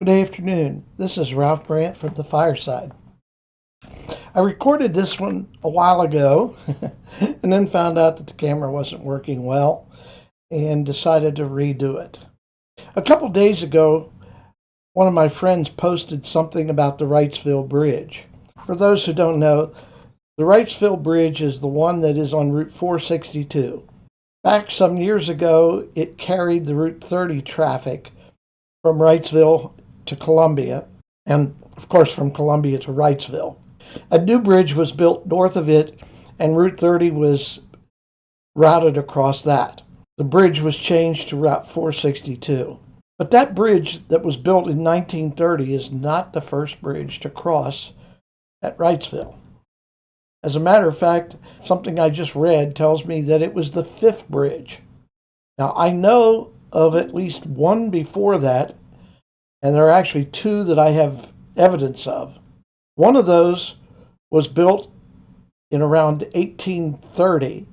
Good afternoon. This is Ralph Brandt from the Fireside. I recorded this one a while ago and then found out that the camera wasn't working well and decided to redo it. A couple days ago, one of my friends posted something about the Wrightsille Bridge. For those who don't know, the Wrightsille Bridge is the one that is on Route 462. Back some years ago, it carried the Route 30 traffic from Wrightsille to Columbia, and of course from Columbia to Wrightsille. A new bridge was built north of it, and Route 30 was routed across that. The bridge was changed to Route 462. But that bridge that was built in 1930 is not the first bridge to cross at Wrightsille. As a matter of fact, something I just read tells me that it was the fifth bridge. Now, I know of at least one before that, and there are actually two that I have evidence of. One of those was built in around 1830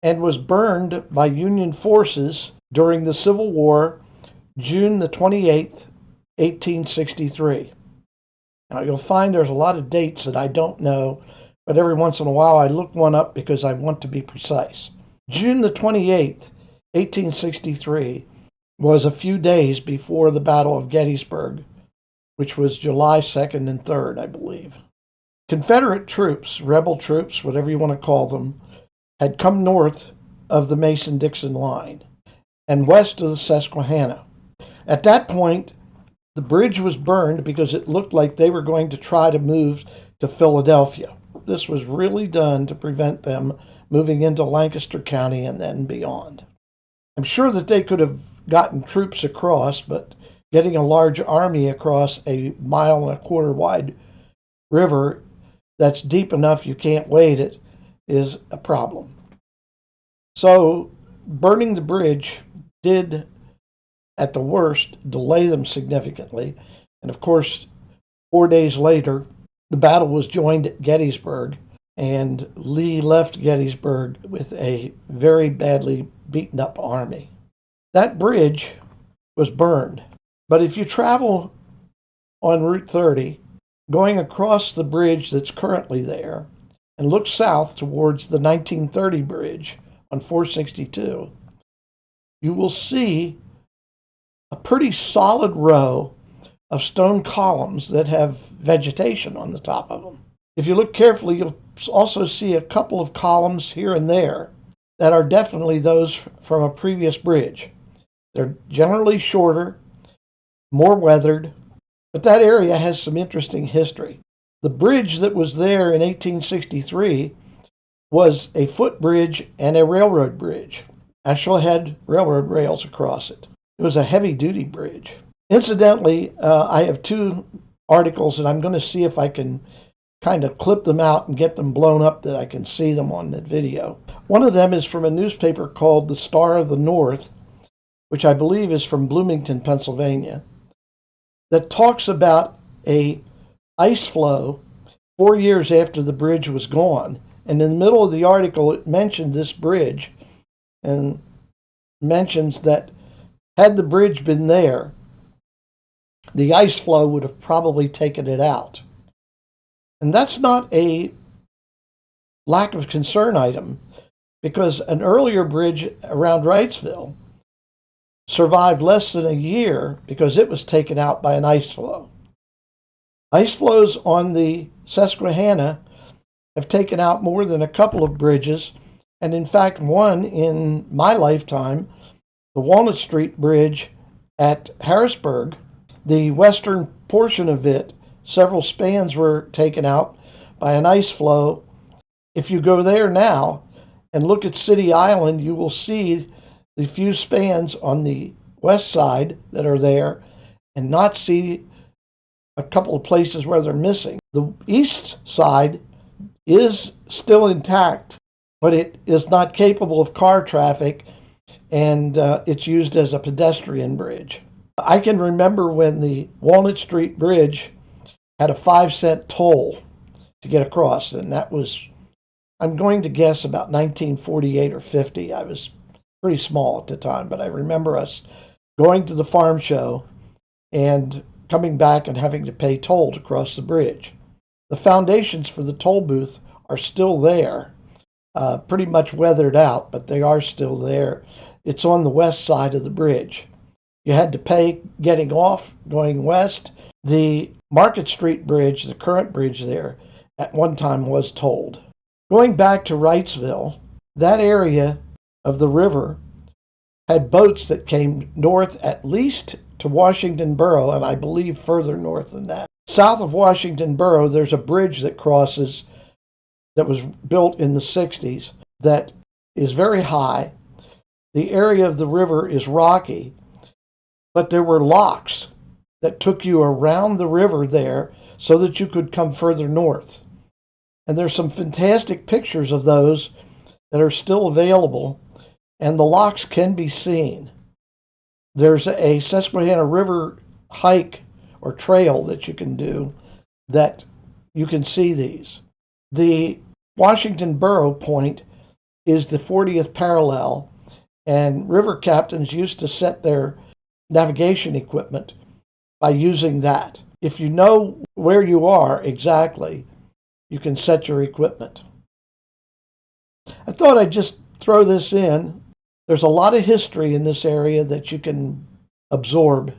and was burned by Union forces during the Civil War, June the 28th, 1863. Now, you'll find there's a lot of dates that I don't know, but every once in a while I look one up because I want to be precise. June the 28th, 1863, was a few days before the Battle of Gettysburg, which was July 2nd and 3rd, I believe. Confederate troops, rebel troops, whatever you want to call them, had come north of the Mason-Dixon line and west of the Susquehanna. At that point, the bridge was burned because it looked like they were going to try to move to Philadelphia. This was really done to prevent them moving into Lancaster County and then beyond. I'm sure that they could have gotten troops across, but getting a large army across a 1.25 mile wide river that's deep enough you can't wade it is a problem. So burning the bridge did, at the worst, delay them significantly. And of course, 4 days later, the battle was joined at Gettysburg, and Lee left Gettysburg with a very badly beaten up army. That bridge was burned. But if you travel on Route 30, going across the bridge that's currently there, and look south towards the 1930 bridge on 462, you will see a pretty solid row of stone columns that have vegetation on the top of them. If you look carefully, you'll also see a couple of columns here and there that are definitely those from a previous bridge. They're generally shorter, more weathered, but that area has some interesting history. The bridge that was there in 1863 was a footbridge and a railroad bridge. Actually had railroad rails across it. It was a heavy-duty bridge. Incidentally, I have two articles, and I'm going to see if I can kind of clip them out and get them blown up that I can see them on the video. One of them is from a newspaper called the Star of the North, which I believe is from Bloomington, Pennsylvania, that talks about a ice flow 4 years after the bridge was gone. And in the middle of the article, it mentioned this bridge and mentions that had the bridge been there, the ice flow would have probably taken it out. And that's not a lack of concern item, because an earlier bridge around Wrightsille survived less than a year because it was taken out by an ice flow. Ice flows on the Susquehanna have taken out more than a couple of bridges, and in fact one in my lifetime, the Walnut Street Bridge at Harrisburg, the western portion of it, several spans were taken out by an ice flow. If you go there now and look at City Island, you will see the few spans on the west side that are there and not see a couple of places where they're missing. The east side is still intact, but it is not capable of car traffic, and it's used as a pedestrian bridge. I can remember when the Walnut Street Bridge had a 5-cent toll to get across, and that was, I'm going to guess, about 1948 or 50. I was pretty small at the time, but I remember us going to the farm show and coming back and having to pay toll to cross the bridge. The foundations for the toll booth are still there, pretty much weathered out, but they are still there. It's on the west side of the bridge. You had to pay getting off, going west. The Market Street Bridge, the current bridge there, at one time was tolled. Going back to Wrightsille, that area of the river had boats that came north at least to Washington Borough, and I believe further north than that. South of Washington Borough, there's a bridge that crosses that was built in the 60s that is very high. The area of the river is rocky, but there were locks that took you around the river there so that you could come further north. And there's some fantastic pictures of those that are still available, and the locks can be seen. There's a Susquehanna River hike or trail that you can do that you can see these. The Washington Borough point is the 40th parallel, and river captains used to set their navigation equipment by using that. If you know where you are exactly, you can set your equipment. I thought I'd just throw this in. There's a lot of history in this area that you can absorb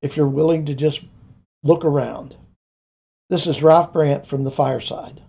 if you're willing to just look around. This is Ralph Brandt from the Fireside.